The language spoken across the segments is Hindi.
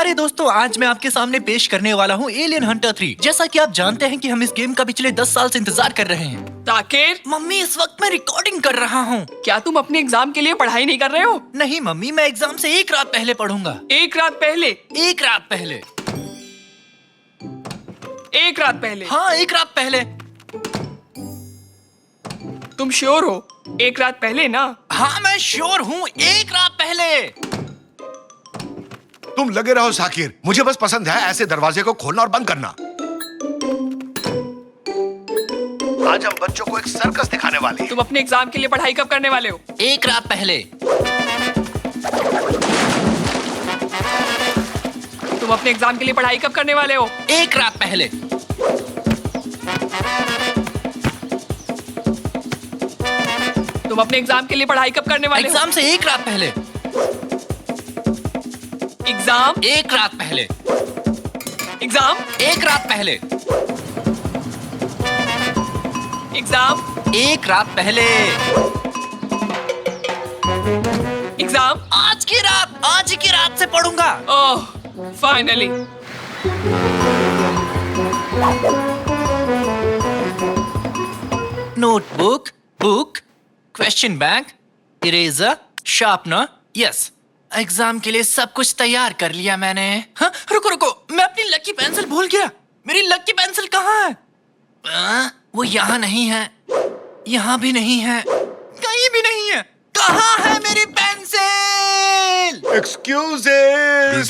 प्यारे दोस्तों, आज मैं आपके सामने पेश करने वाला हूँ एलियन हंटर 3। जैसा कि आप जानते हैं कि हम इस गेम का पिछले 10 साल से इंतजार कर रहे हैं। ताकिर, मम्मी, इस वक्त मैं रिकॉर्डिंग कर रहा हूँ। क्या तुम अपने एग्जाम के लिए पढ़ाई नहीं कर रहे हो? नहीं मम्मी, मैं एग्जाम से एक रात पहले पढ़ूंगा। एक रात पहले? एक रात पहले? एक रात पहले? हाँ, एक रात पहले। तुम श्योर हो? एक रात पहले ना? हाँ, मैं श्योर हूँ, एक रात पहले। तुम लगे रहो साकिर, मुझे बस पसंद है ऐसे दरवाजे को खोलना और बंद करना। आज हम बच्चों को एक सर्कस दिखाने वाले हैं। तुम अपने एग्जाम के लिए पढ़ाई कब करने वाले हो? एक रात पहले। तुम अपने एग्जाम के लिए पढ़ाई कब करने वाले हो? एक रात पहले। तुम अपने एग्जाम के लिए पढ़ाई कब करने वाले हो? एग्जाम से एक रात पहले। एग्जाम एक रात पहले। एग्जाम एक रात पहले। एग्जाम एक रात पहले। एग्जाम आज की रात से पढ़ूंगा। Oh, finally. Notebook, book, question bank, eraser, sharpener, yes. Exam के लिए सब कुछ तैयार कर लिया मैंने। हाँ, रुको, मैं अपनी लकी पेंसिल भूल गया। मेरी लकी पेंसिल कहाँ है? वो यहाँ नहीं है, यहाँ भी नहीं है, कहीं भी नहीं है। कहाँ है मेरी पेंसिल? एक्सक्यूजेस,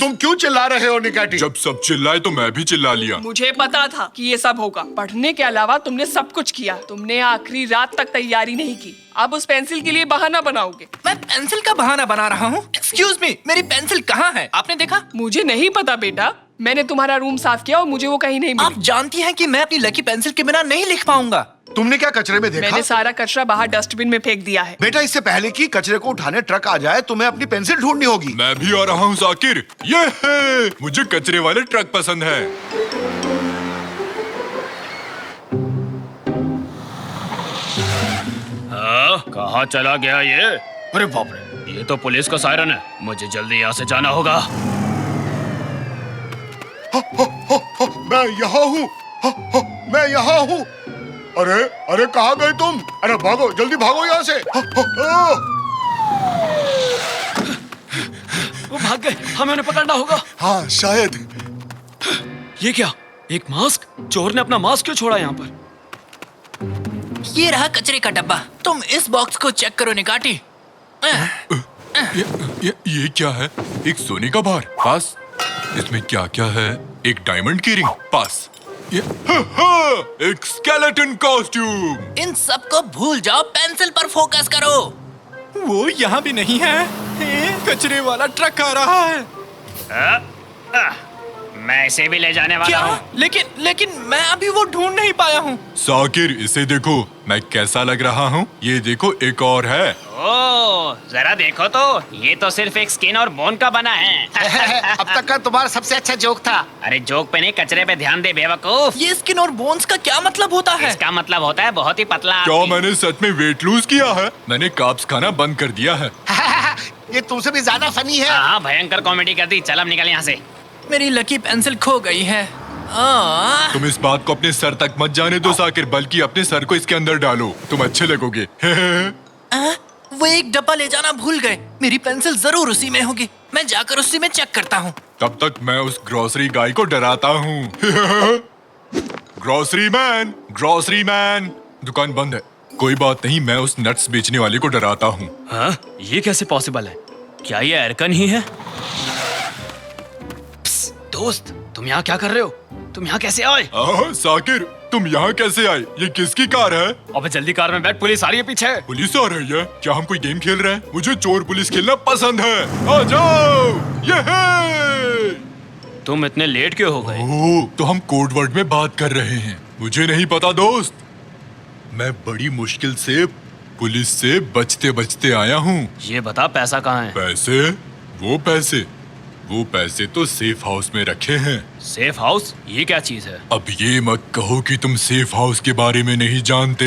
तुम क्यों चिल्ला रहे हो निकाटी? जब सब चिल्लाए तो मैं भी चिल्ला लिया। मुझे पता था कि ये सब होगा। पढ़ने के अलावा तुमने सब कुछ किया। तुमने आखिरी रात तक तैयारी नहीं की। अब उस पेंसिल के लिए बहाना बनाओगे। मैं पेंसिल का बहाना बना रहा हूँ? एक्सक्यूज मी, मेरी पेंसिल कहाँ है? आपने देखा? मुझे नहीं पता बेटा। मैंने तुम्हारा रूम साफ किया और मुझे वो कहीं नहीं आप मिली। जानती हैं कि मैं अपनी लकी पेंसिल के बिना नहीं लिख पाऊंगा। तुमने क्या कचरे में देखा? मैंने सारा कचरा बाहर डस्टबिन में फेंक दिया है। बेटा, इससे पहले कि कचरे को उठाने ट्रक आ जाए तुम्हें अपनी पेंसिल ढूंढनी होगी। मैं भी आ रहा हूँ साकिर। ये है, मुझे कचरे वाले ट्रक पसंद है। हाँ, कहाँ चला गया ये? अरे बाप रे, ये तो पुलिस का सायरन है। मुझे जल्दी यहाँ से जाना होगा। मैं यहाँ हूँ, मैं यहाँ हूँ। अरे कहाँ गए तुम? अरे भागो, जल्दी भागो यहाँ से। वो भाग गए, हमें उन्हें पकड़ना होगा। हाँ, शायद। ये क्या? एक मास्क? चोर ने अपना मास्क क्यों छोड़ा यहाँ पर? ये रहा कचरे का डब्बा। तुम इस बॉक्स को चेक करो निकाटी। ये क्या है? एक सोने का बार पास। इसमें क्या क्या है? एक डायमंड की रिंग पास। ये एक स्केलेटन कॉस्ट्यूम। इन सब को भूल जाओ, पेंसिल पर फोकस करो। वो यहाँ भी नहीं है। कचरे वाला ट्रक आ रहा है। मैं इसे भी ले जाने वाला क्या? हूँ। लेकिन मैं अभी वो ढूंढ नहीं पाया हूँ। साकिर, इसे देखो, मैं कैसा लग रहा हूँ। ये देखो, एक और है। ओह, जरा देखो तो, ये तो सिर्फ एक स्किन और बोन का बना है। अब तक का तुम्हारा सबसे अच्छा जोक था। अरे जोक पे नहीं, कचरे पे ध्यान दे बेवकूफ। ये स्किन और बोन्स का क्या मतलब होता है? इसका मतलब होता है बहुत ही पतला क्या आदमी। मैंने सच में वेट लूज किया है? मैंने कार्ब्स खाना बंद कर दिया है। ये तुमसे भी ज्यादा फनी है। हाँ, भयंकर कॉमेडी कर दी। चल अब निकल यहाँ से। मेरी लकी पेंसिल खो गई है। तुम इस बात को अपने सर तक मत जाने दो साकिर, बल्कि अपने सर को इसके अंदर डालो, तुम अच्छे लगोगे। वो एक डब्बा ले जाना भूल गए। मेरी पेंसिल जरूर उसी में होगी। मैं जाकर उसी में चेक करता हूँ। तब तक मैं उस ग्रोसरी गाय को डराता हूँ। ग्रोसरी मैन, दुकान बंद है। कोई बात नहीं, मैं उस नट्स बेचने वाले को डराता हूँ। हाँ, ये कैसे पॉसिबल है? क्या ये एरकन ही है? दोस्त, तुम यहाँ क्या कर रहे हो? तुम यहाँ कैसे आए? साकिर, तुम यहाँ कैसे आए? ये किसकी कार है? अबे जल्दी कार में बैठ, पुलिस आ रही है पीछे। पुलिस आ रही है? क्या हम कोई गेम खेल रहे हैं? मुझे चोर पुलिस खेलना पसंद है। आ जाओ, ये है। तुम इतने लेट क्यों हो गए? ओह, तो हम कोड वर्ड में बात कर रहे हैं। मुझे नहीं पता दोस्त। मैं बड़ी मुश्किल से पुलिस से बचते बचते आया हूँ। ये बता, पैसा कहाँ है? पैसे? वो पैसे तो सेफ हाउस में रखे हैं। Safe house? ये क्या चीज है? अब ये मत कहो कि तुम सेफ हाउस के बारे में नहीं जानते।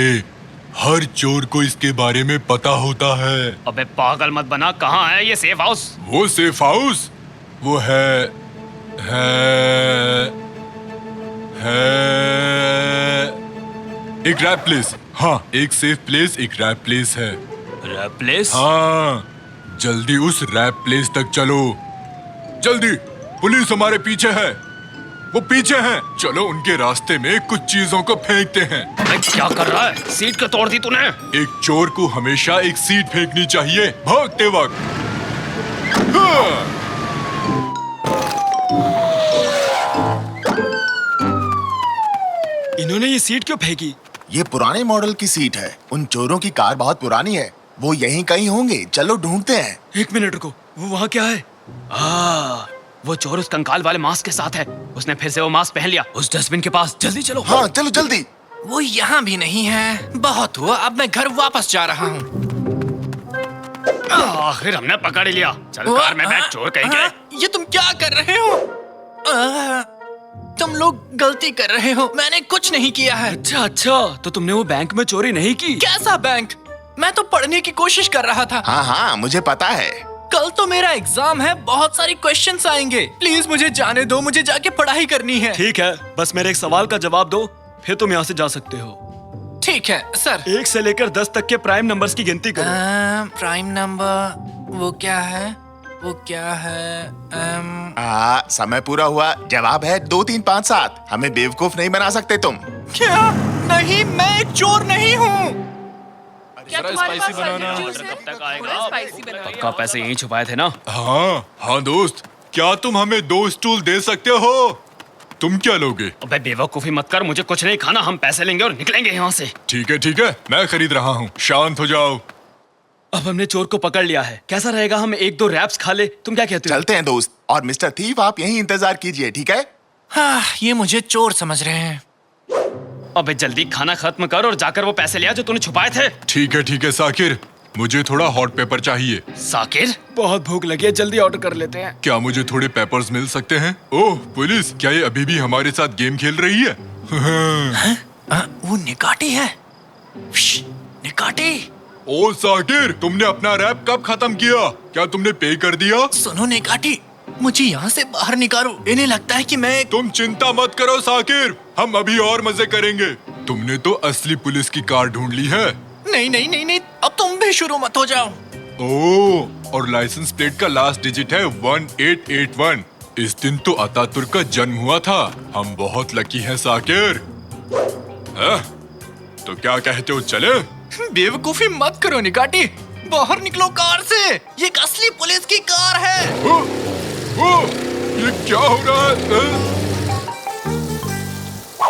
हर चोर को इसके बारे में पता होता है। अबे पागल मत बना, कहाँ है ये सेफ हाउस? वो सेफ हाउस वो है एक रैप प्लेस। हाँ, एक सेफ प्लेस, एक रैप प्लेस है। Rap place? हाँ, जल्दी उस रैप प्लेस तक चलो, जल्दी। पुलिस हमारे पीछे है, वो पीछे हैं। चलो उनके रास्ते में कुछ चीजों को फेंकते हैं। अबे क्या कर रहा है? सीट क्यों तोड़ दी तूने? एक चोर को हमेशा एक सीट फेंकनी चाहिए भागते वक्त। हाँ। इन्होंने ये सीट क्यों फेंकी? ये पुराने मॉडल की सीट है। उन चोरों की कार बहुत पुरानी है, वो यहीं कहीं होंगे। चलो ढूंढते हैं। एक मिनट रुको, वो वहाँ क्या है? वो चोर उस कंकाल वाले मास्क के साथ है। उसने फिर से वो मास्क पहन लिया। उस डस्टबिन के पास जल्दी चलो। हाँ चलो जल्दी। वो यहाँ भी नहीं है। बहुत हुआ, अब मैं घर वापस जा रहा हूँ। आखिर हमने पकड़ ही लिया। चल कार में बैठ, चोर कहेंगे। ये तुम क्या कर रहे हो? तुम लोग गलती कर रहे हो, मैंने कुछ नहीं किया है। अच्छा, तो तुमने वो बैंक में चोरी नहीं की? कैसा बैंक? मैं तो पढ़ने की कोशिश कर रहा था। हाँ मुझे पता है। कल तो मेरा एग्जाम है, बहुत सारी क्वेश्चंस आएंगे। प्लीज मुझे जाने दो, मुझे जाके पढ़ाई करनी है। ठीक है, बस मेरे एक सवाल का जवाब दो, फिर तुम यहाँ से जा सकते हो। ठीक है सर। 1 से लेकर 10 तक के प्राइम नंबर्स की गिनती करो। प्राइम नंबर वो क्या है? वो क्या है? समय पूरा हुआ। जवाब है 2 3 5 7। हमें बेवकूफ नहीं बना सकते तुम। क्या? नहीं, मैं एक चोर नहीं हूँ। क्या तुम्हारे पास जूस है? कब तक आएगा? थोड़ा स्पाइसी बनवाइए। पक्का पैसे यहीं छुपाए थे ना? हाँ दोस्त, क्या तुम हमें 2 स्टूल दे सकते हो? तुम क्या लोगे? अबे बेवकूफी मत कर, मुझे कुछ नहीं खाना। हम पैसे लेंगे और निकलेंगे यहाँ से। ठीक है, मैं खरीद रहा हूँ, शांत हो जाओ। अब हमने चोर को पकड़ लिया है, कैसा रहेगा हम 1-2 रैप्स खा ले? तुम क्या कहते हो? चलते हैं दोस्त। और मिस्टर थीफ आप यहीं इंतजार कीजिए, ठीक है? हाँ, ये मुझे चोर समझ रहे हैं। अबे जल्दी खाना खत्म कर और जाकर वो पैसे लिया जो तूने छुपाए थे। ठीक है साकिर, मुझे थोड़ा हॉट पेपर चाहिए। साकिर? बहुत भूख लगी है, जल्दी ऑर्डर कर लेते हैं। क्या मुझे थोड़े पेपर्स मिल सकते हैं? ओह पुलिस, क्या ये अभी भी हमारे साथ गेम खेल रही है? वो निकाटी है। निकाटी। ओ साकिर, तुमने अपना रैप कब खत्म किया? क्या तुमने पे कर दिया? सुनो निकाटी, मुझे यहाँ से बाहर निकालो। इन्हें लगता है कि मैं तुम चिंता मत करो साकिर, हम अभी और मजे करेंगे। तुमने तो असली पुलिस की कार ढूंढ ली है। नहीं, अब तुम भी शुरू मत हो जाओ। ओह, और लाइसेंस प्लेट का लास्ट डिजिट है 1881। इस दिन तो अतातुर्क का जन्म हुआ था। हम बहुत लकी हैं साकिर। तो क्या कहते हो, चले? बेवकूफी मत करो निकाटी, बाहर निकलो कार से। ये एक असली पुलिस की कार है। ये क्या हो रहा है?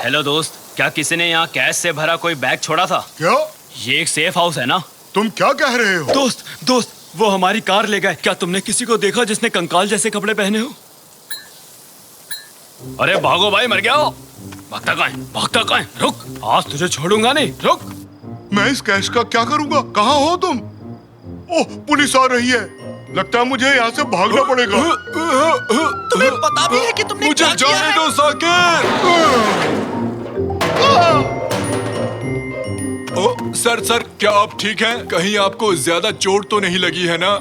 हेलो दोस्त, क्या किसी ने यहाँ कैश से भरा कोई बैग छोड़ा था? क्या? ये एक सेफ हाउस है ना? तुम क्या कह रहे हो? दोस्त, वो हमारी कार ले गए। क्या तुमने किसी को देखा जिसने कंकाल जैसे कपड़े पहने हो? अरे भागो भाई, मर गया हो। भागता कहाँ है? रुक, आज तुझे छोड़ूंगा नहीं, रुक। मैं इस कैश का क्या करूंगा? कहाँ हो तुम? ओह, पुलिस आ रही है। लगता है मुझे यहाँ से भागना पड़ेगा। तुम्हें पता भी है कि तुमने मुझे क्या किया जाने है? दो साकिर। ओ सर, क्या आप ठीक हैं? कहीं आपको ज्यादा चोट तो नहीं लगी है ना?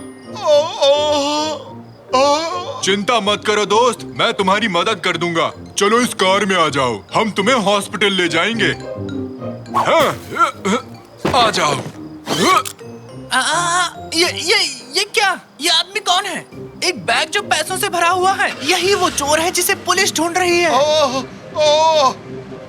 चिंता मत करो दोस्त, मैं तुम्हारी मदद कर दूंगा। चलो इस कार में आ जाओ, हम तुम्हें हॉस्पिटल ले जाएंगे। आ जाओ। ये क्या? ये आदमी कौन है? एक बैग जो पैसों से भरा हुआ है। यही वो चोर है जिसे पुलिस ढूंढ रही है।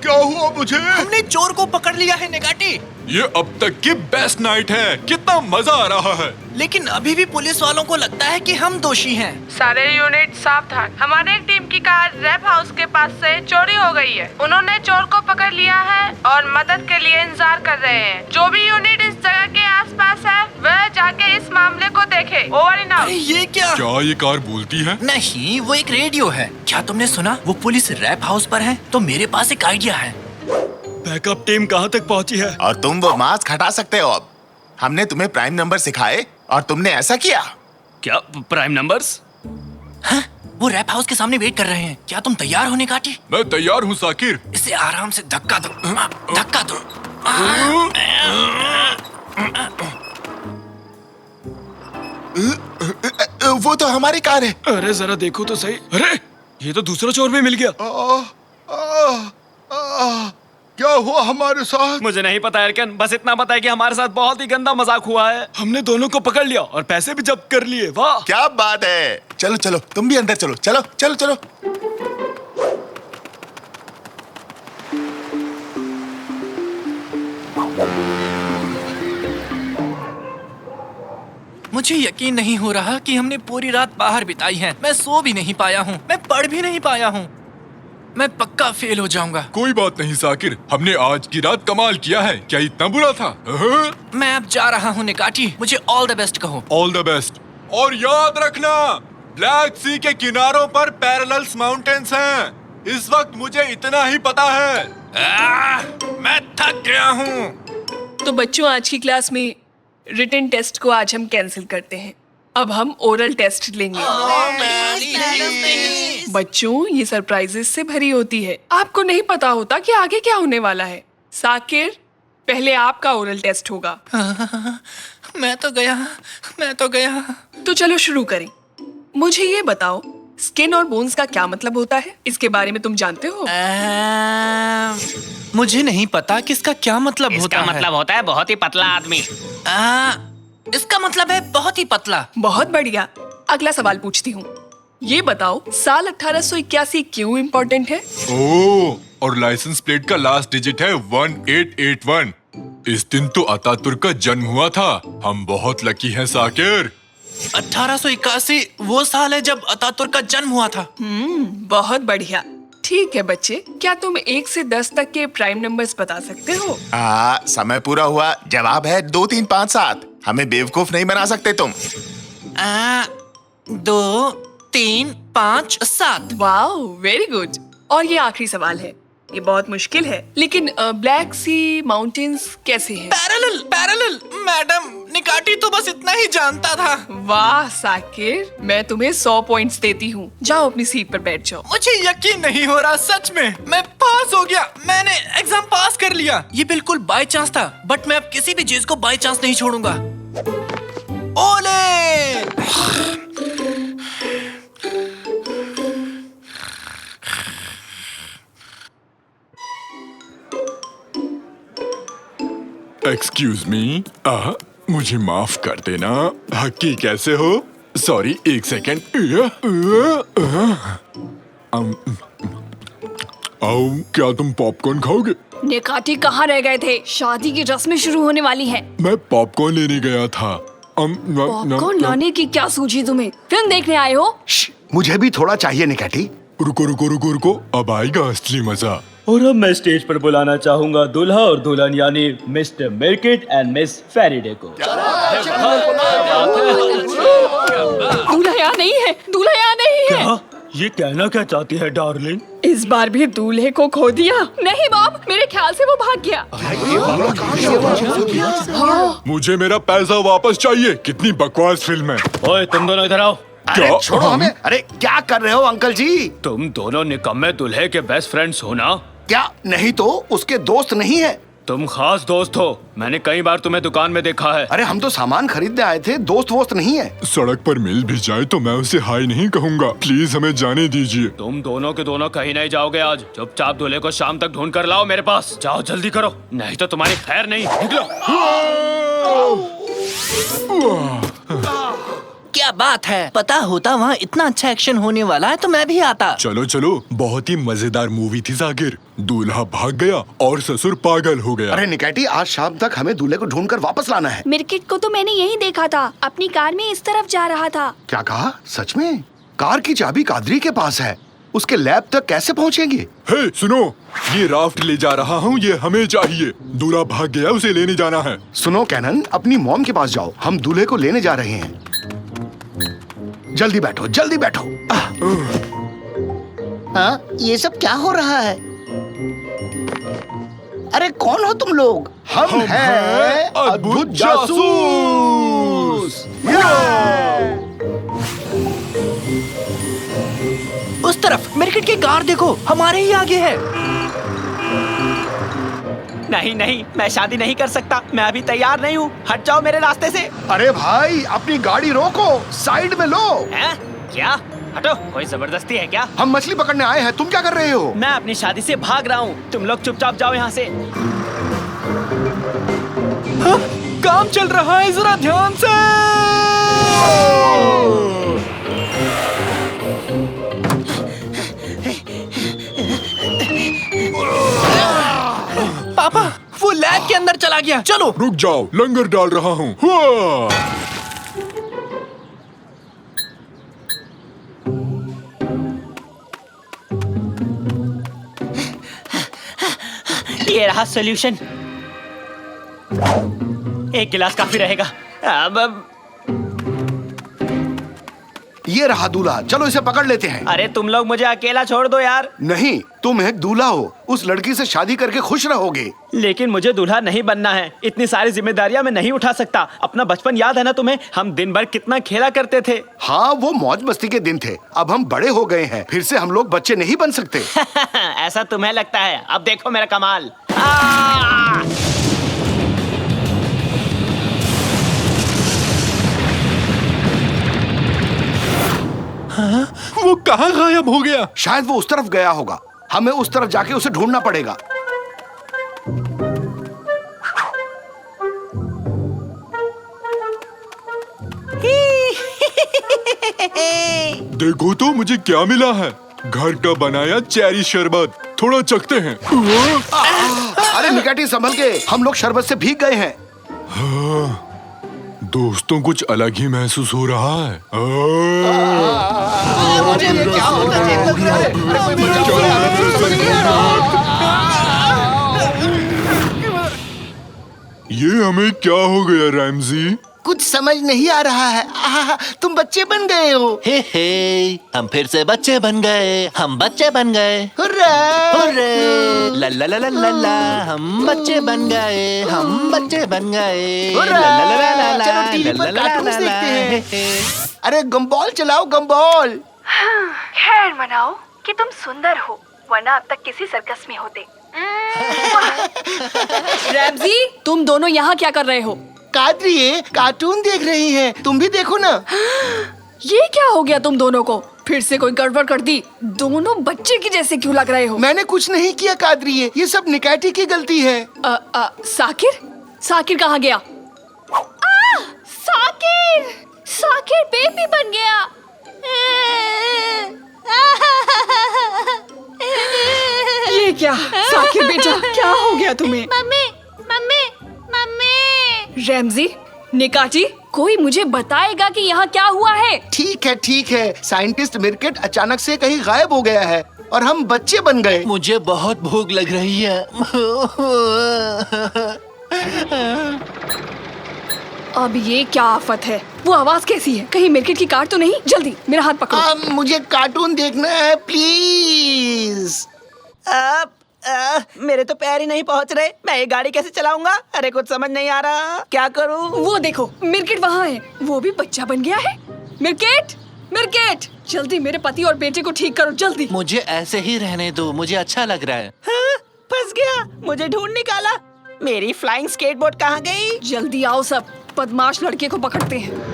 क्या हुआ मुझे? हमने चोर को पकड़ लिया है निकाटी। ये अब तक की बेस्ट नाइट है, कितना मजा आ रहा है। लेकिन अभी भी पुलिस वालों को लगता है कि हम दोषी हैं। सारे यूनिट सावधान। हमारे एक टीम की कार रैप हाउस के पास से चोरी हो गई है। उन्होंने चोर को पकड़ लिया है और मदद के लिए इंतजार कर रहे हैं। जो भी यूनिट इस जगह के आसपास है वह जाके इस मामले को देखे। Over and out. अरे ये क्या? ये कार बोलती है? नहीं, वो एक रेडियो है। क्या तुमने सुना? वो पुलिस रैप हाउस पर है। तो मेरे पास एक आइडिया है। बैकअप टीम कहाँ तक पहुँची है? और तुम वो मास्क हटा सकते हो अब। हमने तुम्हें प्राइम नंबर सिखाए और तुमने ऐसा किया। क्या प्राइम नंबर्स? हाँ? वो रैप हाउस के सामने वेट कर रहे हैं। क्या तुम तैयार हो निकाटी? मैं तैयार हूँ साकिर। इसे आराम से धक्का दो। धक्का दो। वो तो हमारी कार है। अरे जरा देखो तो सही। अरे ये तो दूसरा चोर भी मिल गया। क्या हुआ हमारे साथ? मुझे नहीं पता एरकन, बस इतना पता है कि हमारे साथ बहुत ही गंदा मजाक हुआ है। हमने दोनों को पकड़ लिया और पैसे भी जब्त कर लिए। वाह क्या बात है। चलो चलो तुम भी अंदर चलो, चलो चलो चलो। मुझे यकीन नहीं हो रहा कि हमने पूरी रात बाहर बिताई है। मैं सो भी नहीं पाया हूँ, मैं पढ़ भी नहीं पाया हूँ। मैं पक्का फेल हो जाऊंगा। कोई बात नहीं साकिर, हमने आज की रात कमाल किया है। क्या इतना बुरा था? मैं अब जा रहा हूँ निकाटी, मुझे ऑल द बेस्ट कहो। All the best. और याद रखना, ब्लैक सी के किनारों पर पैरेलल्स माउंटेन्स हैं। इस वक्त मुझे इतना ही पता है। मैं थक गया हूँ। तो बच्चों, आज की क्लास में रिटन टेस्ट को आज हम कैंसिल करते हैं। अब हम ओरल टेस्ट लेंगे। बच्चों, ये सरप्राइजेस से भरी होती है। आपको नहीं पता होता कि आगे क्या होने वाला है। साकिर, पहले आपका ओरल टेस्ट होगा। मैं तो गया। तो चलो शुरू करें। मुझे ये बताओ, स्किन और बोन्स का क्या मतलब होता है? इसके बारे में तुम जानते हो? मुझे नहीं पता कि इसका क्या मतलब होता है। इसका मतलब होता है बहुत ही पतला आदमी। इसका मतलब है बहुत ही पतला। बहुत बढ़िया। अगला सवाल पूछती हूँ। ये बताओ, साल 1881 क्यों इम्पोर्टेंट है? ओह, और लाइसेंस प्लेट का लास्ट डिजिट है 1881। इस दिन तो अतातुर्क का जन्म हुआ था। हम बहुत लकी हैं साकिर। 1881 वो साल है जब अतातुर्क का जन्म हुआ था। बहुत बढ़िया। ठीक है बच्चे, क्या तुम 1 से 10 तक के प्राइम नंबर्स बता सकते हो? समय पूरा हुआ। जवाब है 2, 3, 5, 7। हमें बेवकूफ नहीं बना सकते तुम। 2, 3, 5, 7। Wow, very good. और ये आखिरी सवाल है। ये बहुत मुश्किल है, लेकिन ब्लैक सी माउंटेन्स कैसे हैं? पैरेलल मैडम, निकाटी तो बस इतना ही जानता था। वाह साकिर, मैं तुम्हें 100 पॉइंट्स देती हूँ। जाओ अपनी सीट पर बैठ जाओ। मुझे यकीन नहीं हो रहा, सच में मैं पास हो गया। मैंने एग्जाम पास कर लिया। ये बिल्कुल बाय चांस था, बट मैं अब किसी भी चीज को बाय चांस नहीं छोड़ूंगा। ओले! एक्सक्यूज मी, मुझे माफ कर देना। हक्की कैसे हो? सॉरी, एक सेकेंड। क्या तुम पॉपकॉर्न खाओगे? निकाटी कहाँ रह गए थे? शादी की रस्में शुरू होने वाली हैं। मैं पॉपकॉर्न लेने गया था। पॉपकॉर्न लाने की क्या सूझी तुम्हें? फिल्म देखने आए हो? मुझे भी थोड़ा चाहिए निकाटी। रुको, अब आएगा असली मजा। और अब मैं स्टेज पर बुलाना चाहूंगा दूल्हा और दुल्हन यानी मिस्टर मेरकिट एंड मिस फेरिडे को। दूल्हा यहाँ नहीं है, दूल्हा यहाँ नहीं है। क्या? ये कहना क्या चाहती है डार्लिंग? इस बार भी दूल्हे को खो दिया। नहीं बॉब, मेरे ख्याल से वो भाग गया। मुझे मेरा पैसा वापस चाहिए। कितनी बकवास फिल्म है। ओए तुम दोनों इधर आओ। अरे छोड़ो हमें। अरे क्या कर रहे हो अंकल जी? तुम दोनों निकम्मे दूल्हे के बेस्ट फ्रेंड्स हो ना? क्या नहीं तो उसके दोस्त नहीं है? तुम खास दोस्त हो। मैंने कई बार तुम्हें दुकान में देखा है। अरे हम तो सामान खरीदने आए थे, दोस्त वोस्त नहीं है। सड़क पर मिल भी जाए तो मैं उसे हाय नहीं कहूँगा। प्लीज हमें जाने दीजिए। तुम दोनों के दोनों कहीं नहीं जाओगे आज। चुपचाप दूल्हे को शाम तक ढूंढ कर लाओ मेरे पास। जाओ जल्दी करो, नहीं तो तुम्हारी खैर नहीं। निकलो। क्या बात है, पता होता वहाँ इतना अच्छा एक्शन होने वाला है तो मैं भी आता। चलो, बहुत ही मजेदार मूवी थी साकिर। दूल्हा भाग गया और ससुर पागल हो गया। अरे निकाटी, आज शाम तक हमें दूल्हे को ढूंढकर वापस लाना है। मिरकिट को तो मैंने यही देखा था, अपनी कार में इस तरफ जा रहा था। क्या कहा? सच में? कार की चाबी कादरी के पास है। उसके लैब तक कैसे पहुँचेंगे? हे सुनो, ये राफ्ट ले जा रहा हूँ, ये हमें चाहिए। दूल्हा भाग गया, उसे लेने जाना है। सुनो कैनन, अपनी मॉम के पास जाओ, हम दूल्हे को लेने जा रहे हैं। जल्दी बैठो, जल्दी बैठो। हाँ, ये सब क्या हो रहा है? अरे कौन हो तुम लोग? हम हैं अद्भुत जासूस। उस तरफ मेरकिट की कार देखो, हमारे ही आगे है। नहीं नहीं, मैं शादी नहीं कर सकता। मैं अभी तैयार नहीं हूँ। हट जाओ मेरे रास्ते से। अरे भाई, अपनी गाड़ी रोको, साइड में लो। हैं? क्या? हटो, कोई जबरदस्ती है क्या? हम मछली पकड़ने आए हैं, तुम क्या कर रहे हो? मैं अपनी शादी से भाग रहा हूँ। तुम लोग चुपचाप जाओ यहाँ से। काम चल रहा है, जरा ध्यान से। पापा, वो लैब के अंदर चला गया। चलो। रुक जाओ, लंगर डाल रहा हूँ। हुआ! ये रहा सॉल्यूशन। एक गिलास काफी रहेगा। अब ये रहा दूल्हा, चलो इसे पकड़ लेते हैं। अरे तुम लोग मुझे अकेला छोड़ दो यार। नहीं, तुम एक दूल्हा हो, उस लड़की से शादी करके खुश रहोगे। लेकिन मुझे दूल्हा नहीं बनना है। इतनी सारी जिम्मेदारियां मैं नहीं उठा सकता। अपना बचपन याद है ना तुम्हें? हम दिन भर कितना खेला करते थे। हाँ, वो मौज मस्ती के दिन थे। अब हम बड़े हो गए हैं, फिर से हम लोग बच्चे नहीं बन सकते। ऐसा तुम्हें लगता है? अब देखो मेरा कमाल। वो कहाँ गायब हो गया? शायद वो उस तरफ गया होगा। हमें उस तरफ जाके उसे ढूंढना पड़ेगा। देखो तो मुझे क्या मिला है। घर का बनाया चेरी शरबत, थोड़ा चखते हैं। अरे निकाटी, संभल के, हम लोग शरबत से भीग गए हैं। दोस्तों, कुछ अलग ही महसूस हो रहा है। ये हमें क्या हो गया रैमजी? कुछ समझ नहीं आ रहा है। तुम बच्चे बन गए हो। हे हम फिर से बच्चे बन गए। हम बच्चे बन गए। हुर्रा! हुर्रे! ला ला ला ला ला ला, हम बच्चे बन गए। हम बच्चे बन गए। हुर्रा! ला ला ला ला ला, चलो टीवी ला पर ला ला कार्टून्स ला देखते ला, हैं। हे, हे। अरे गम्बॉल चलाओ, गम्बॉल। खैर मनाओ कि तुम सुंदर हो, वरना अब तक किसी सर्कस में होते। रैमजी, तुम दोनों यहाँ क्या कर रहे हो? कादरी, ये कार्टून देख रही हैं। तुम भी देखो ना। ये क्या हो गया तुम दोनों को? फिर से कोई गड़बड़ कर दी? दोनों बच्चे की जैसे क्यों लग रहे हो? मैंने कुछ नहीं किया कादरी, ये सब निकाटी की गलती है। साकिर? साकिर कहाँ गया? साकिर! साकिर बेबी बन गया। ये क्या? साकिर बेटा, क्या हो गया तुम्हें? Mummy mummy mummy. रैमजी, निकाटी, कोई मुझे बताएगा कि यहाँ क्या हुआ है? ठीक है। साइंटिस्ट मिर्केट अचानक से कहीं गायब हो गया है और हम बच्चे बन गए। मुझे बहुत भूख लग रही है। अब ये क्या आफत है? वो आवाज कैसी है? कहीं मिर्केट की कार तो नहीं? जल्दी मेरा हाथ पकड़ो। मुझे कार्टून देखना है, प्लीज। मेरे तो पैर ही नहीं पहुंच रहे। मैं ये गाड़ी कैसे चलाऊंगा? अरे कुछ समझ नहीं आ रहा, क्या करूं? वो देखो, मिर्केट वहाँ है। वो भी बच्चा बन गया है। मिर्केट, मिर्केट, जल्दी मेरे पति और बेटे को ठीक करो, जल्दी। मुझे ऐसे ही रहने दो, मुझे अच्छा लग रहा है। हाँ, फंस गया। मुझे ढूंढ निकाला। मेरी फ्लाइंग स्केटबोर्ड कहाँ गई? जल्दी आओ सब, बदमाश लड़के को पकड़ते हैं।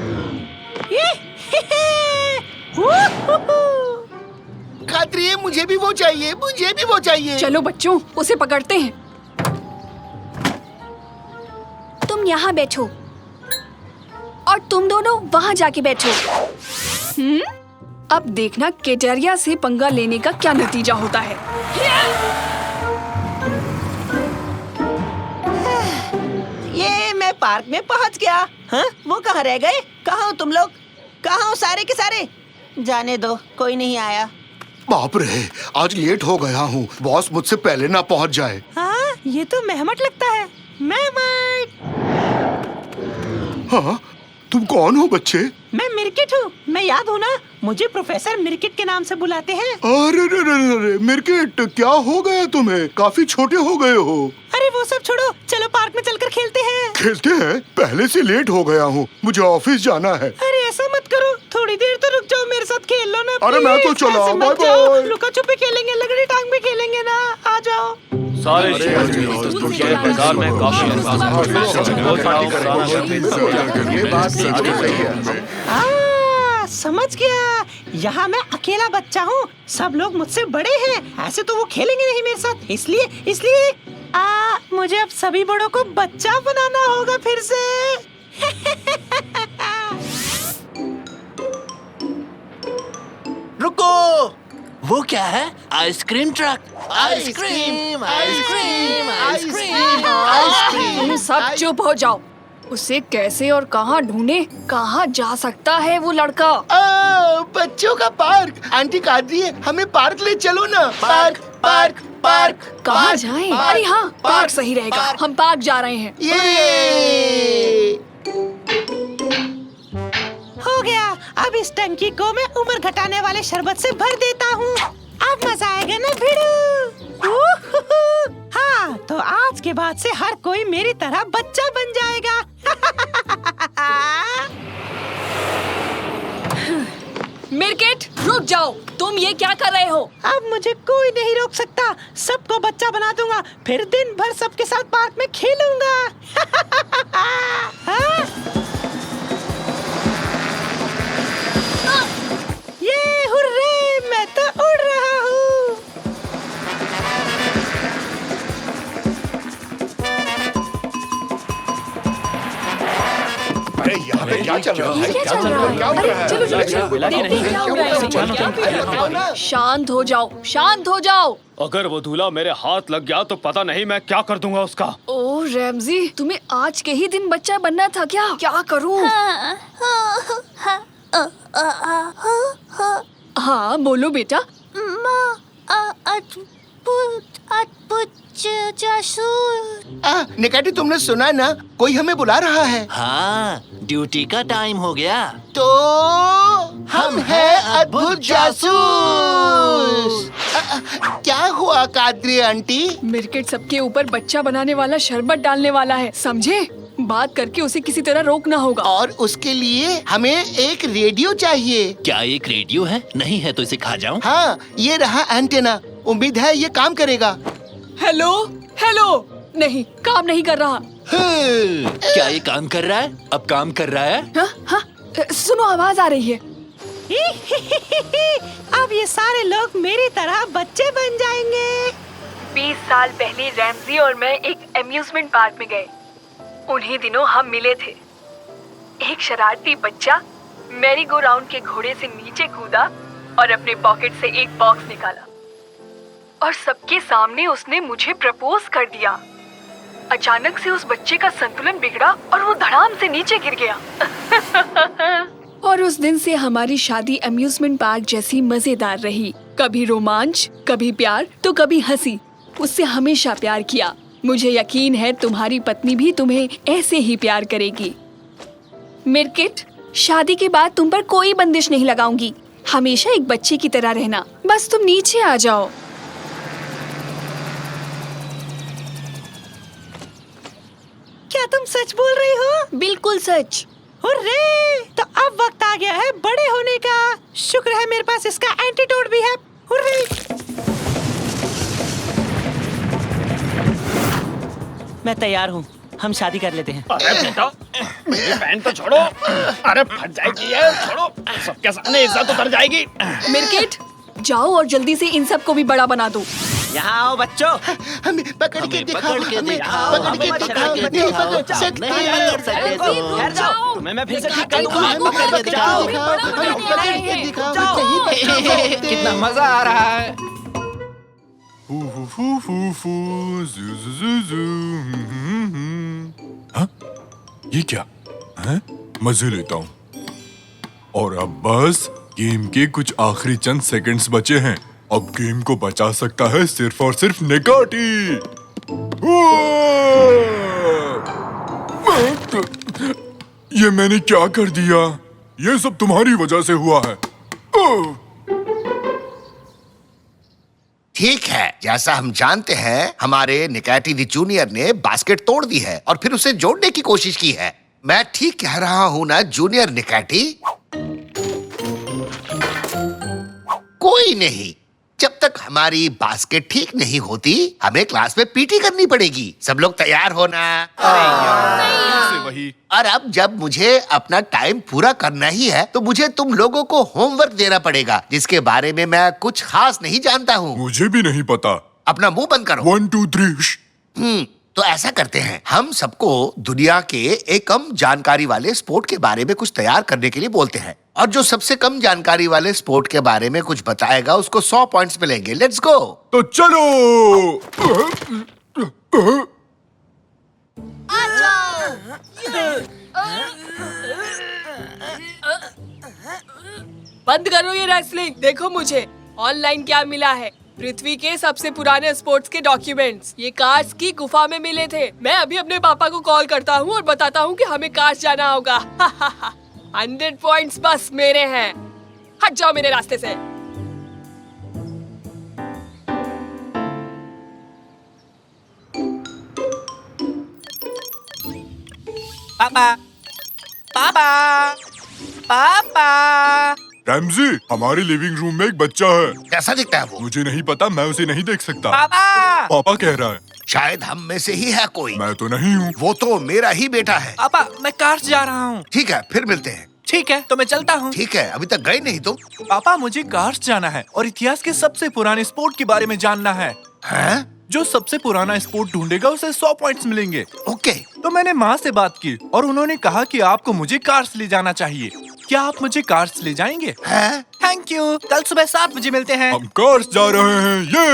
कादरी, मुझे भी वो चाहिए, मुझे भी वो चाहिए। चलो बच्चों, उसे पकड़ते हैं। तुम यहाँ बैठो और तुम दोनों वहाँ जाके बैठो। अब देखना केटेरिया से पंगा लेने का क्या नतीजा होता है। ये मैं पार्क में पहुँच गया। हाँ, वो कहाँ रह गए? कहाँ हो तुम लोग? कहाँ हो सारे के सारे? जाने दो, कोई नहीं आया। बाप रे, आज लेट हो गया हूँ। बॉस मुझसे पहले ना पहुँच जाए। हाँ, ये तो मेहमट लगता है। मेहमट। हाँ, तुम कौन हो बच्चे? मैं मिर्किट हूँ। मैं याद हूँ ना? मुझे प्रोफेसर मिर्किट के नाम से बुलाते हैं। अरे मिर्किट, क्या हो गया तुम्हें? काफी छोटे हो गए हो। अरे वो सब छोड़ो, चलो पार्क में चलकर खेलते हैं। खेलते हैं? पहले से लेट हो गया हूँ, मुझे ऑफिस जाना है। अरे ऐसा मत करो, थोड़ी देर तो रुक जाओ, मेरे साथ खेल लो ना। अरे मैं तो चला, ऐसे मत बाय जाओ। बाय। लुका छुपी खेलेंगे, लगड़ी टांग भी खेलेंगे ना। आ जाओ। सारे बाजार में काफी ये बात सच में सही है। समझ गया, यहाँ मैं अकेला बच्चा हूँ, सब लोग मुझसे बड़े हैं, ऐसे तो वो खेलेंगे नहीं मेरे साथ, इसलिए मुझे अब सभी बड़ों को बच्चा बनाना होगा फिर से। रुको, वो क्या है? Ice cream truck. Ice cream, ice cream, ice cream, ice cream. तुम सब चुप हो जाओ। उसे कैसे और कहाँ ढूंढे? कहाँ जा सकता है वो लड़का? बच्चों का पार्क। आंटी कादरी, हमें पार्क ले चलो ना। Park park park. कहाँ जाएं? अरे हाँ, पार्क सही रहेगा। हम पार्क जा रहे हैं। ये हो गया, अब इस टंकी को मैं उम्र घटाने वाले शरबत से भर देता हूँ। अब मजा आएगा ना भिड़ू? हाँ, तो आज के बाद से हर कोई मेरी तरह बच्चा बन जाएगा। मिरकेट, रुक जाओ। तुम ये क्या कर रहे हो? अब मुझे कोई नहीं रोक सकता, सबको बच्चा बना दूंगा, फिर दिन भर सबके साथ पार्क में खेलूंगा। हाँ? ये हुर्रे, मैं तो उड़ रहा हूँ। अरे यहाँ पे क्या चल रहा है? क्या चल रहा है? अरे चलो चलो चलो। शांत हो जाओ, शांत हो जाओ। अगर वो दूल्हा मेरे हाथ लग गया तो पता नहीं मैं क्या कर दूंगा उसका। ओ रैमजी, तुम्हें आज के ही दिन बच्चा बनना था क्या? क्या करूं? हाँ बोलो बेटा। निकाटी, तुमने सुना ना, कोई हमें बुला रहा है। हाँ, ड्यूटी का टाइम हो गया। तो हम हैं अद्भुत जासूस। क्या हुआ कादरी आंटी? मिरकेट सबके ऊपर बच्चा बनाने वाला शरबत डालने वाला है, समझे? बात करके उसे किसी तरह रोकना होगा। और उसके लिए हमें एक रेडियो चाहिए। क्या एक रेडियो है? नहीं है तो इसे खा जाऊं? हाँ, ये रहा एंटेना। उम्मीद है ये काम करेगा। हेलो हेलो, नहीं, काम नहीं कर रहा। क्या ये काम कर रहा है? अब काम कर रहा है? हाँ हाँ, सुनो, आवाज आ रही है। अब ये सारे लोग मेरी तरह बच्चे बन जाएंगे। 20 साल पहले रैमजी और मैं एक एम्यूजमेंट पार्क में गए। उन्हीं दिनों हम मिले थे। एक शरारती बच्चा मैरी गो राउंड के घोड़े से नीचे कूदा और अपने पॉकेट से एक बॉक्स निकाला और सबके सामने उसने मुझे प्रपोज कर दिया। अचानक से उस बच्चे का संतुलन बिगड़ा और वो धड़ाम से नीचे गिर गया। और उस दिन से हमारी शादी अम्यूजमेंट पार्क जैसी मजेदार रही। कभी रोमांच, कभी प्यार, तो कभी हंसी। उससे हमेशा प्यार किया। मुझे यकीन है तुम्हारी पत्नी भी तुम्हें ऐसे ही प्यार करेगी। मिरकिट, शादी के बाद तुम पर कोई बंदिश नहीं लगाऊंगी। हमेशा एक बच्चे की तरह रहना। बस तुम नीचे आ जाओ। क्या तुम सच बोल रही हो? बिल्कुल सच। हुर्रे! तो अब वक्त आ गया है बड़े होने का। शुक्र है मेरे पास इसका एंटीडोट भी है। हुर्रे! मैं तैयार हूँ, हम शादी कर लेते हैं। अरे बेटा, मेरी पैंट तो छोड़ो। अरे फट जाएगी ये, छोड़ो। सबके सामने इज्जत उतर जाएगी। मिरकिट, जाओ और जल्दी से इन सब को भी बड़ा बना दो। यहाँ आओ बच्चों। हमें पकड़ के दिखाओ, हमें पकड़ के दिखाओ, नहीं पकड़ सकते। ठहर जाओ, तुम्हें मैं फिर से ठीक कर दूंगा। हमें पकड़ के दिखाओ, हमें पकड़ के दिखाओ, नहीं पकड़। कितना मजा आ रहा है। फू फू फू फू फू, जू जू जू जू। हाँ? ये क्या है? मजे लेता हूँ। और अब बस गेम के कुछ आखिरी चंद सेकंड्स बचे हैं। अब गेम को बचा सकता है सिर्फ और सिर्फ निकाटी। ये मैंने क्या कर दिया? ये सब तुम्हारी वजह से हुआ है। ठीक है, जैसा हम जानते हैं, हमारे निकाटी दी जूनियर ने बास्केट तोड़ दी है और फिर उसे जोड़ने की कोशिश की है। मैं ठीक कह रहा हूँ ना जूनियर निकाटी? कोई नहीं, जब तक हमारी बास्केट ठीक नहीं होती हमें क्लास में पीटी करनी पड़ेगी। सब लोग तैयार होना। वही। और अब जब मुझे अपना टाइम पूरा करना ही है तो मुझे तुम लोगों को होमवर्क देना पड़ेगा जिसके बारे में मैं कुछ खास नहीं जानता हूँ। मुझे भी नहीं पता। अपना मुंह बंद करो। 1 2 3। तो ऐसा करते हैं, हम सबको दुनिया के एक कम जानकारी वाले स्पोर्ट के बारे में कुछ तैयार करने के लिए बोलते हैं और जो सबसे कम जानकारी वाले स्पोर्ट के बारे में कुछ बताएगा उसको 100 पॉइंट्स मिलेंगे। Let's go. तो चलो। बंद करो ये रेसलिंग। देखो मुझे ऑनलाइन क्या मिला है। पृथ्वी के सबसे पुराने स्पोर्ट्स के डॉक्यूमेंट्स ये कार्स की गुफा में मिले थे। मैं अभी अपने पापा को कॉल करता हूँ और बताता हूँ कि हमें कार्स जाना होगा। 100 पॉइंट्स बस मेरे हैं। हट जाओ मेरे रास्ते से। पापा पापा पापा। रैमजी, हमारे लिविंग रूम में एक बच्चा है। कैसा दिखता है वो? मुझे नहीं पता, मैं उसे नहीं देख सकता। पापा पापा कह रहा है। शायद हम में से ही है कोई। मैं तो नहीं हूँ। वो तो मेरा ही बेटा है। पापा मैं कार्स जा रहा हूँ। ठीक है, फिर मिलते हैं। ठीक है तो मैं चलता हूँ। ठीक है, अभी तक गए नहीं तुम? पापा मुझे कार्स जाना है और इतिहास के सबसे पुराने स्पोर्ट के बारे में जानना है। हैं? जो सबसे पुराना स्पोर्ट ढूंढेगा उसे 100 पॉइंट्स मिलेंगे। ओके। तो मैंने माँ से बात की और उन्होंने कहा कि आपको मुझे कार्स ले जाना चाहिए। क्या आप मुझे कार्स ले जाएंगे? हैं? Thank you. कल सुबह 7 बजे मिलते हैं। हम कार्स जा रहे हैं। ये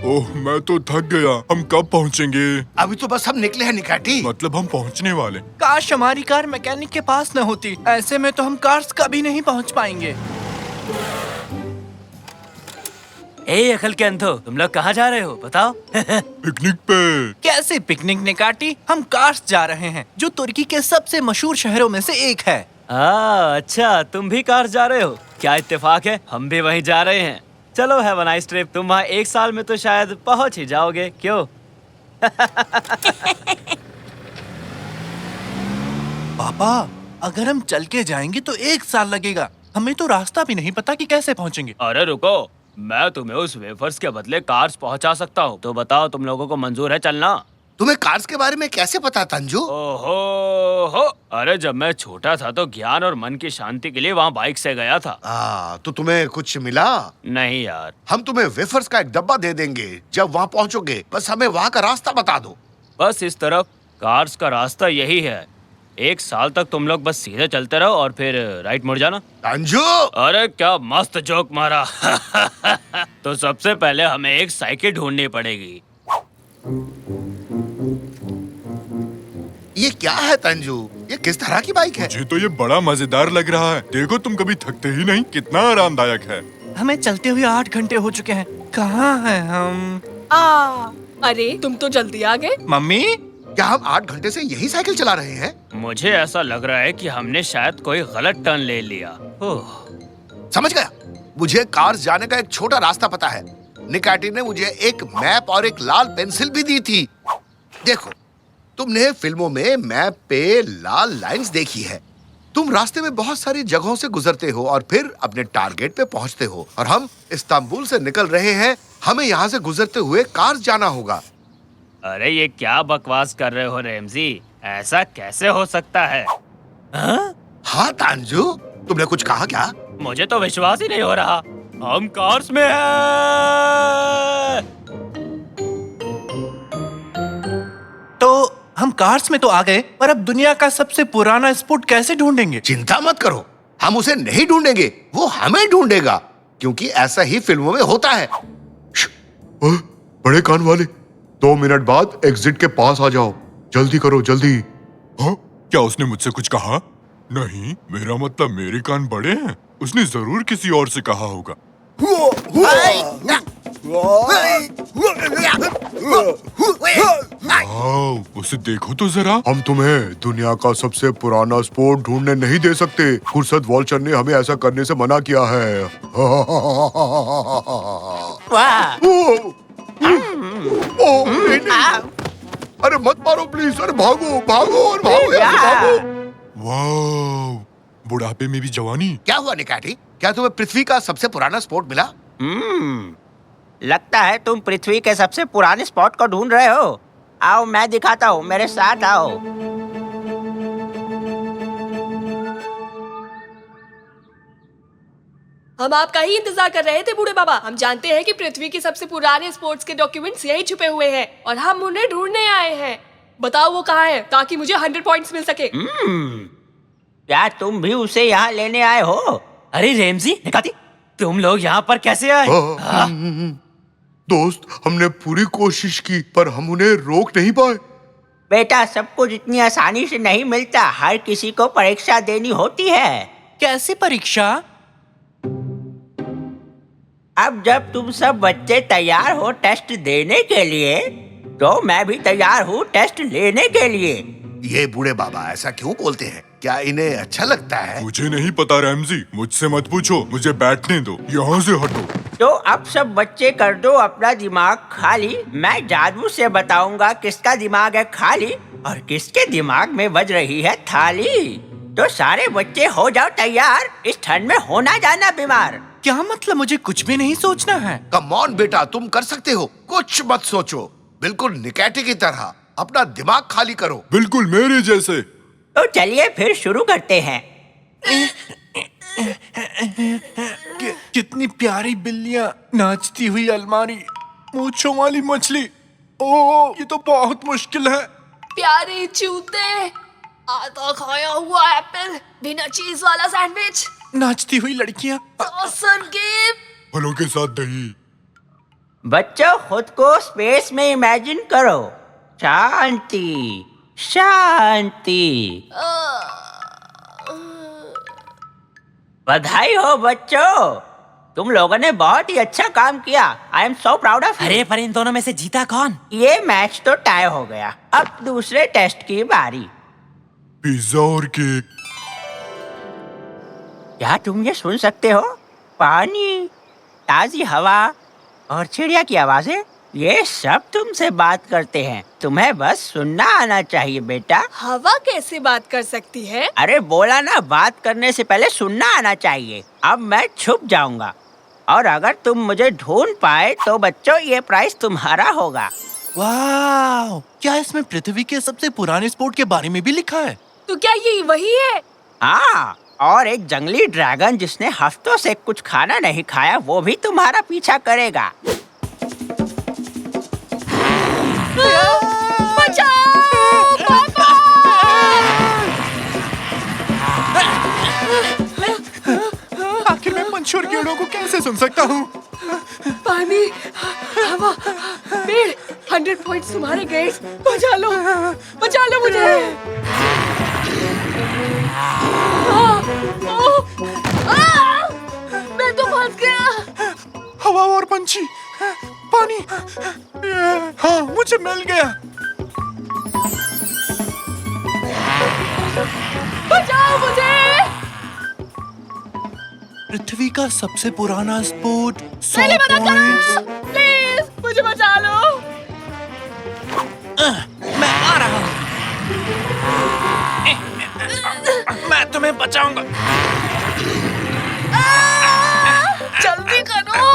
ओह, मैं तो थक गया। हम कब पहुँचेंगे? अभी तो बस हम निकले हैं निकाटी। मतलब हम पहुँचने वाले। काश हमारी कार मैकेनिक के पास न होती। ऐसे में तो हम कार्स कभी नहीं पहुँच पाएंगे। ए अकल के अंधो, तुम लोग कहाँ जा रहे हो बताओ? पिकनिक पे। कैसे पिकनिक निकाटी? हम कार्स जा रहे हैं जो तुर्की के सबसे मशहूर शहरों में से एक है। अच्छा, तुम भी कार्स जा रहे हो? क्या इत्तेफाक है, हम भी वहीं जा रहे हैं। चलो हैव अ नाइस ट्रिप। तुम वहाँ 1 साल में तो शायद पहुँच ही जाओगे, क्यों? पापा अगर हम चल के जाएंगे तो 1 साल लगेगा। हमें तो रास्ता भी नहीं पता कि कैसे पहुँचेंगे। अरे रुको, मैं तुम्हें उस वेफर्स के बदले कार्स पहुंचा सकता हूँ। तो बताओ तुम लोगों को मंजूर है चलना? तुम्हें कार्स के बारे में कैसे पता तंजू? ओहो हो, अरे जब मैं छोटा था तो ज्ञान और मन की शांति के लिए वहाँ बाइक से गया था। तो तुम्हें कुछ मिला? नहीं यार। हम तुम्हें वेफर्स का एक डब्बा दे देंगे जब वहाँ पहुँचोगे। बस हमें वहाँ का रास्ता बता दो। बस इस तरफ कार्स का रास्ता यही है। 1 साल तक तुम लोग बस सीधे चलते रहो और फिर राइट मुड़ जाना। तंजू! अरे क्या मस्त जोक मारा। तो सबसे पहले हमें एक साइकिल ढूंढनी पड़ेगी। ये क्या है तंजू? ये किस तरह की बाइक है? मुझे तो ये बड़ा मजेदार लग रहा है। देखो, तुम कभी थकते ही नहीं। कितना आरामदायक है। हमें चलते हुए 8 घंटे हो चुके हैं। कहाँ हैं हम? अरे तुम तो जल्दी आ गए। मम्मी, क्या हम 8 घंटे से यही साइकिल चला रहे हैं? मुझे ऐसा लग रहा है कि हमने शायद कोई गलत टर्न ले लिया। समझ गया। मुझे कार्स जाने का एक छोटा रास्ता पता है। निकाटी ने मुझे एक मैप और एक लाल पेंसिल भी दी थी। देखो, तुमने फिल्मों में मैप पे लाल लाइंस देखी है। तुम रास्ते में बहुत सारी जगहों से गुजरते हो और फिर अपने टारगेट पे पहुंचते हो। और हम इस्तांबुल से निकल रहे हैं। हमें यहाँ से गुजरते हुए कार्स जाना होगा। अरे ये क्या बकवास कर रहे हो रैमजी? ऐसा कैसे हो सकता है? हाँ तांजू, तुमने कुछ कहा क्या? मुझे तो विश्वास ही नहीं हो रहा। हम कार्स में हैं। तो हम कार्स में तो आ गए, पर अब दुनिया का सबसे पुराना स्पोर्ट कैसे ढूंढेंगे? चिंता मत करो, हम उसे नहीं ढूंढेंगे, वो हमें ढूंढेगा। क्योंकि ऐसा ही फिल्मों में होता है। बड़े कान वाले, 2 मिनट बाद एग्जिट के पास आ जाओ। जल्दी करो, जल्दी। हाँ? क्या उसने मुझसे कुछ कहा? नहीं, मेरा मतलब मेरे कान बड़े हैं। उसने जरूर किसी और से कहा होगा। उसे देखो तो जरा। हम तुम्हें दुनिया का सबसे पुराना स्पोर्ट ढूंढने नहीं दे सकते। खुर्सद वॉल्चर ने हमें ऐसा करने से मना किया है। नहीं। अरे मत मारो प्लीज। अरे भागो भागो और भागो, यहाँ से भागो। वाव, बुढ़ापे में भी जवानी। क्या हुआ निकैटी? क्या तुम्हें पृथ्वी का सबसे पुराना स्पोर्ट मिला? लगता है तुम पृथ्वी के सबसे पुराने स्पॉट को ढूंढ रहे हो। आओ मैं दिखाता हूँ, मेरे साथ आओ। हम आपका ही इंतजार कर रहे थे बूढ़े बाबा। हम जानते हैं कि पृथ्वी के सबसे पुराने स्पोर्ट्स के डॉक्यूमेंट्स यही छुपे हुए हैं और हम उन्हें ढूंढने आए हैं। बताओ वो कहाँ है ताकि मुझे 100 पॉइंट्स मिल सके। क्या तुम भी उसे यहाँ लेने आए हो? अरे रेमजी, निकाती, तुम लोग यहाँ पर कैसे आए? दोस्त, हमने पूरी कोशिश की पर हम उन्हें रोक नहीं पाए। बेटा, सब कुछ इतनी आसानी से नहीं मिलता। हर किसी को परीक्षा देनी होती है। कैसी परीक्षा? अब जब तुम सब बच्चे तैयार हो टेस्ट देने के लिए, तो मैं भी तैयार हूँ टेस्ट लेने के लिए। ये बूढ़े बाबा ऐसा क्यों बोलते हैं? क्या इन्हें अच्छा लगता है? मुझे नहीं पता रैमजी, मुझसे मत पूछो, मुझे बैठने दो, यहाँ से हटो। तो अब सब बच्चे कर दो अपना दिमाग खाली। मैं जादू से बताऊंगा किसका दिमाग है खाली और किसके दिमाग में बज रही है थाली। तो सारे बच्चे हो जाओ तैयार, इस ठंड में होना जाना बीमार। क्या मतलब? मुझे कुछ भी नहीं सोचना है। कम ऑन बेटा, तुम कर सकते हो। कुछ मत सोचो, बिल्कुल निकैटी की तरह अपना दिमाग खाली करो। बिल्कुल मेरे जैसे। तो चलिए फिर शुरू करते हैं। कितनी प्यारी बिल्लियाँ, नाचती हुई अलमारी, मूंछों वाली मछली। ओह, ये तो बहुत मुश्किल है। प्यारे जूते, आधा खाया हुआ एप्पल, बिना चीज वाला सैंडविच, नाचती हुई लड़कियाँ, ऑसम गेम, फलों के साथ दही। बच्चों, खुद को स्पेस में इमेजिन करो। शांति शांति। बधाई हो बच्चों, तुम लोगों ने बहुत ही अच्छा काम किया। I am so proud of. अरे पर इन दोनों में से जीता कौन? ये मैच तो टाई हो गया। अब दूसरे टेस्ट की बारी। पिज्जा और केक। क्या तुम ये सुन सकते हो? पानी, ताजी हवा और चिड़िया की आवाजें, ये सब तुमसे बात करते हैं। तुम्हें बस सुनना आना चाहिए बेटा। हवा कैसे बात कर सकती है? अरे बोला ना, बात करने से पहले सुनना आना चाहिए। अब मैं छुप जाऊंगा और अगर तुम मुझे ढूंढ पाए तो बच्चों ये प्राइस तुम्हारा होगा। वाह, क्या इसमें पृथ्वी के सबसे पुराने स्पोर्ट के बारे में भी लिखा है? तो क्या ये वही है? हाँ, और एक जंगली ड्रैगन जिसने हफ्तों से कुछ खाना नहीं खाया, वो भी तुम्हारा पीछा करेगा। बचाओ पापा! आखिर मैं पंछी और कीड़ों को कैसे सुन सकता हूँ? पानी, हवा, पेड़, 100 पॉइंट्स तुम्हारे ग्रेड्स। बचा लो मुझे। मैं तो फंस गया। हवा और पंछी, पानी, हाँ मुझे मिल गया। बचाओ मुझे। पृथ्वी का सबसे पुराना स्पोर्ट 100 पहले मना करो, पॉइंट्स। प्लीज मुझे बचा लो। मैं आ रहा हूँ। मैं तुम्हें बचाऊंगा। जल्दी करो।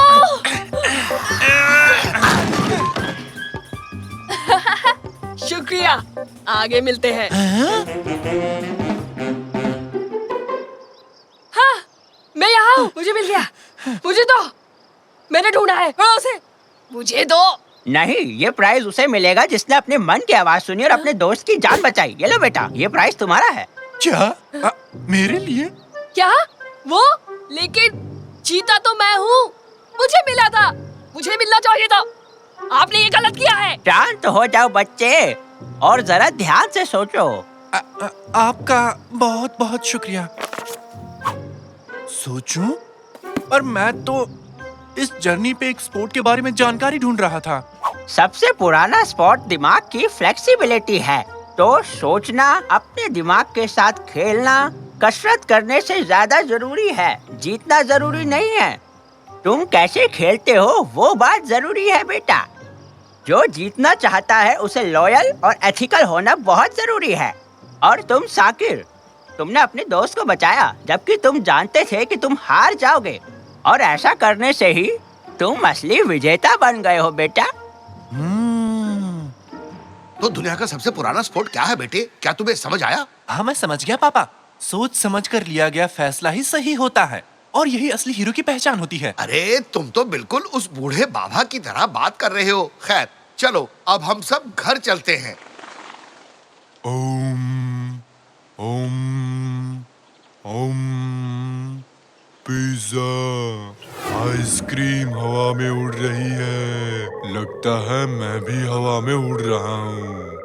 शुक्रिया, आगे मिलते हैं। हाँ, मैं यहाँ हूँ। मुझे मिल गया। मुझे दो, मैंने ढूंढा है। उसे मुझे दो। नहीं, ये प्राइज उसे मिलेगा जिसने अपने मन की आवाज सुनी और अपने दोस्त की जान बचाई। ये लो बेटा, ये प्राइज तुम्हारा है। क्या? मेरे लिए? क्या? वो? लेकिन जीता तो मैं हूँ। मुझे मिला था, मुझे मिलना चाहिए था। आपने ये गलत किया है। शांत हो जाओ बच्चे और जरा ध्यान से सोचो। आपका बहुत बहुत शुक्रिया। सोचूं? पर मैं तो इस जर्नी पे एक स्पोर्ट के बारे में जानकारी ढूंढ रहा था। सबसे पुराना स्पॉट दिमाग की फ्लेक्सिबिलिटी है। तो सोचना, अपने दिमाग के साथ खेलना कसरत करने से ज्यादा जरूरी है। जीतना जरूरी नहीं है, तुम कैसे खेलते हो वो बात जरूरी है बेटा। जो जीतना चाहता है उसे लॉयल और एथिकल होना बहुत जरूरी है। और तुम साकिर, तुमने अपने दोस्त को बचाया जबकि तुम जानते थे कि तुम हार जाओगे, और ऐसा करने से ही तुम असली विजेता बन गए हो बेटा। तो दुनिया का सबसे पुराना स्पोर्ट क्या है बेटे? क्या तुम्हें समझ आया? हाँ, मैं समझ गया पापा। सोच समझ कर लिया गया फैसला ही सही होता है और यही असली हीरो की पहचान होती है। अरे तुम तो बिल्कुल उस बूढ़े बाबा की तरह बात कर रहे हो। खैर चलो अब हम सब घर चलते हैं। ओम ओम ओम। पिज्जा, आइसक्रीम हवा में उड़ रही है। लगता है मैं भी हवा में उड़ रहा हूँ।